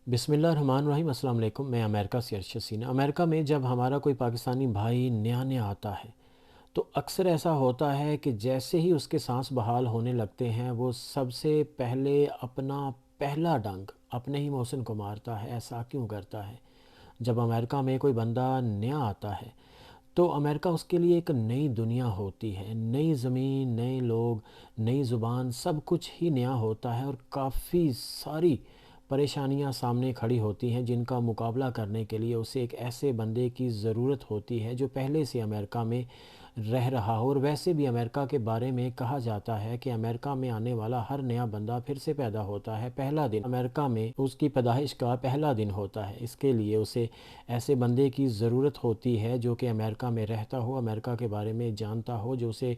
بسم اللہ الرحمن الرحیم۔ السلام علیکم۔ میں امریکہ سے ارشد سینا۔ امریکہ میں جب ہمارا کوئی پاکستانی بھائی نیا آتا ہے تو اکثر ایسا ہوتا ہے کہ جیسے ہی اس کے سانس بحال ہونے لگتے ہیں وہ سب سے پہلے اپنا پہلا ڈنگ اپنے ہی محسن کو مارتا ہے۔ ایسا کیوں کرتا ہے؟ جب امریکہ میں کوئی بندہ نیا آتا ہے تو امریکہ اس کے لیے ایک نئی دنیا ہوتی ہے، نئی زمین، نئے لوگ، نئی زبان، سب کچھ ہی نیا ہوتا ہے اور کافی ساری پریشانیاں سامنے کھڑی ہوتی ہیں جن کا مقابلہ کرنے کے لیے اسے ایک ایسے بندے کی ضرورت ہوتی ہے جو پہلے سے امریکہ میں رہ رہا ہو۔ اور ویسے بھی امریکہ کے بارے میں کہا جاتا ہے کہ امریکہ میں آنے والا ہر نیا بندہ پھر سے پیدا ہوتا ہے۔ پہلا دن امریکہ میں اس کی پیدائش کا پہلا دن ہوتا ہے، اس کے لیے اسے ایسے بندے کی ضرورت ہوتی ہے جو کہ امریکہ میں رہتا ہو، امریکہ کے بارے میں جانتا ہو، جو اسے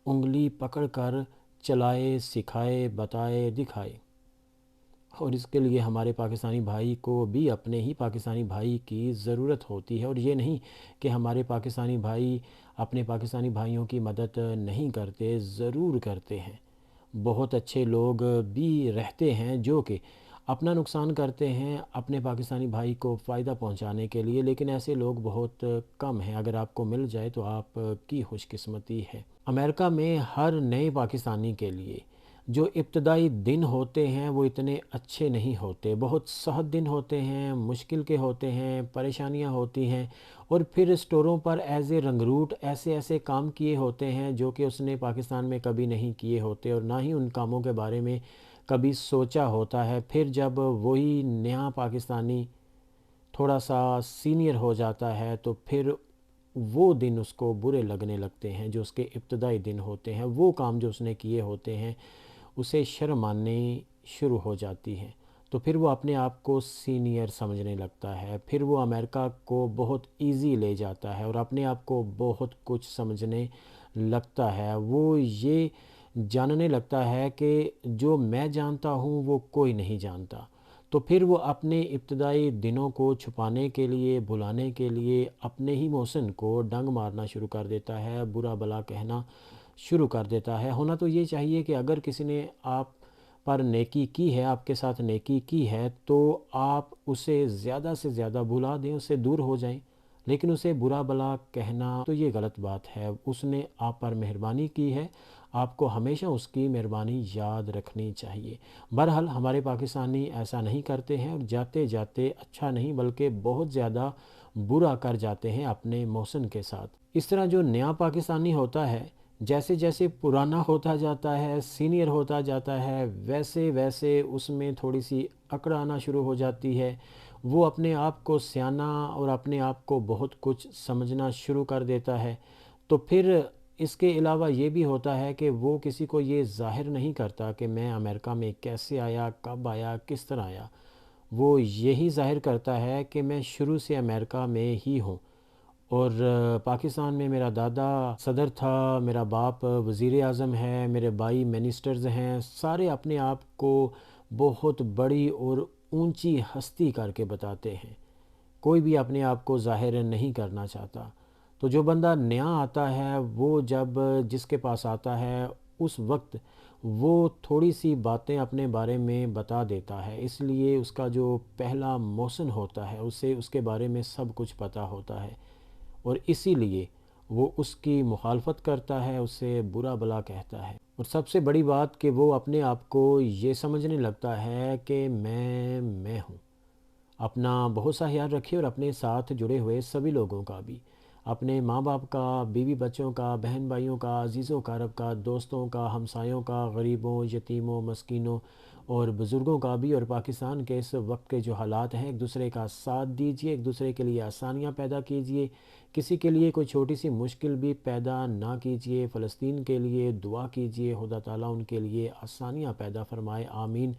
انگلی پکڑ کر چلائے، سکھائے، بتائے، دکھائے۔ اور اس کے لیے ہمارے پاکستانی بھائی کو بھی اپنے ہی پاکستانی بھائی کی ضرورت ہوتی ہے۔ اور یہ نہیں کہ ہمارے پاکستانی بھائی اپنے پاکستانی بھائیوں کی مدد نہیں کرتے، ضرور کرتے ہیں۔ بہت اچھے لوگ بھی رہتے ہیں جو کہ اپنا نقصان کرتے ہیں اپنے پاکستانی بھائی کو فائدہ پہنچانے کے لیے، لیکن ایسے لوگ بہت کم ہیں۔ اگر آپ کو مل جائے تو آپ کی خوش قسمتی ہے۔ امریکہ میں ہر نئے پاکستانی کے لیے جو ابتدائی دن ہوتے ہیں وہ اتنے اچھے نہیں ہوتے، بہت سخت دن ہوتے ہیں، مشکل کے ہوتے ہیں، پریشانیاں ہوتی ہیں، اور پھر اسٹوروں پر ایز اے رنگروٹ ایسے کام کیے ہوتے ہیں جو کہ اس نے پاکستان میں کبھی نہیں کیے ہوتے اور نہ ہی ان کاموں کے بارے میں کبھی سوچا ہوتا ہے۔ پھر جب وہی نیا پاکستانی تھوڑا سا سینئر ہو جاتا ہے تو پھر وہ دن اس کو برے لگنے لگتے ہیں جو اس کے ابتدائی دن ہوتے ہیں، وہ کام جو اس نے کیے ہوتے ہیں اسے شرم آنی شروع ہو جاتی ہے، تو پھر وہ اپنے آپ کو سینئر سمجھنے لگتا ہے۔ پھر وہ امریکہ کو بہت ایزی لے جاتا ہے اور اپنے آپ کو بہت کچھ سمجھنے لگتا ہے۔ وہ یہ جاننے لگتا ہے کہ جو میں جانتا ہوں وہ کوئی نہیں جانتا، تو پھر وہ اپنے ابتدائی دنوں کو چھپانے کے لیے، بھلانے کے لیے اپنے ہی محسن کو ڈنگ مارنا شروع کر دیتا ہے، برا بلا کہنا شروع کر دیتا ہے۔ ہونا تو یہ چاہیے کہ اگر کسی نے آپ پر نیکی کی ہے، آپ کے ساتھ نیکی کی ہے، تو آپ اسے زیادہ سے زیادہ بھلا دیں، اس سے دور ہو جائیں، لیکن اسے برا بلا کہنا تو یہ غلط بات ہے۔ اس نے آپ پر مہربانی کی ہے، آپ کو ہمیشہ اس کی مہربانی یاد رکھنی چاہیے۔ بہرحال ہمارے پاکستانی ایسا نہیں کرتے ہیں اور جاتے جاتے اچھا نہیں بلکہ بہت زیادہ برا کر جاتے ہیں اپنے محسن کے ساتھ۔ اس طرح جو نیا پاکستانی ہوتا ہے جیسے جیسے پرانا ہوتا جاتا ہے، سینئر ہوتا جاتا ہے، ویسے ویسے اس میں تھوڑی سی اکڑ آنا شروع ہو جاتی ہے۔ وہ اپنے آپ کو سیانا اور اپنے آپ کو بہت کچھ سمجھنا شروع کر دیتا ہے۔ تو پھر اس کے علاوہ یہ بھی ہوتا ہے کہ وہ کسی کو یہ ظاہر نہیں کرتا کہ میں امریکہ میں کیسے آیا، کب آیا، کس طرح آیا۔ وہ یہی ظاہر کرتا ہے کہ میں شروع سے امریکہ میں ہی ہوں، اور پاکستان میں میرا دادا صدر تھا، میرا باپ وزیر اعظم ہے، میرے بھائی منسٹرز ہیں، سارے اپنے آپ کو بہت بڑی اور اونچی ہستی کر کے بتاتے ہیں۔ کوئی بھی اپنے آپ کو ظاہر نہیں کرنا چاہتا۔ تو جو بندہ نیا آتا ہے وہ جب جس کے پاس آتا ہے اس وقت وہ تھوڑی سی باتیں اپنے بارے میں بتا دیتا ہے، اس لیے اس کا جو پہلا محسن ہوتا ہے اسے اس کے بارے میں سب کچھ پتہ ہوتا ہے، اور اسی لیے وہ اس کی مخالفت کرتا ہے، اسے برا بلا کہتا ہے۔ اور سب سے بڑی بات کہ وہ اپنے آپ کو یہ سمجھنے لگتا ہے کہ میں ہوں۔ اپنا بہت سا خیال رکھیے اور اپنے ساتھ جڑے ہوئے سبھی لوگوں کا بھی، اپنے ماں باپ کا، بیوی بچوں کا، بہن بھائیوں کا، عزیز و اقارب کا، دوستوں کا، ہمسایوں کا، غریبوں، یتیموں، مسکینوں اور بزرگوں کا بھی، اور پاکستان کے اس وقت کے جو حالات ہیں ایک دوسرے کا ساتھ دیجیے، ایک دوسرے کے لیے آسانیاں پیدا کیجیے، کسی کے لیے کوئی چھوٹی سی مشکل بھی پیدا نہ کیجیے۔ فلسطین کے لیے دعا کیجیے، خدا تعالیٰ ان کے لیے آسانیاں پیدا فرمائے، آمین۔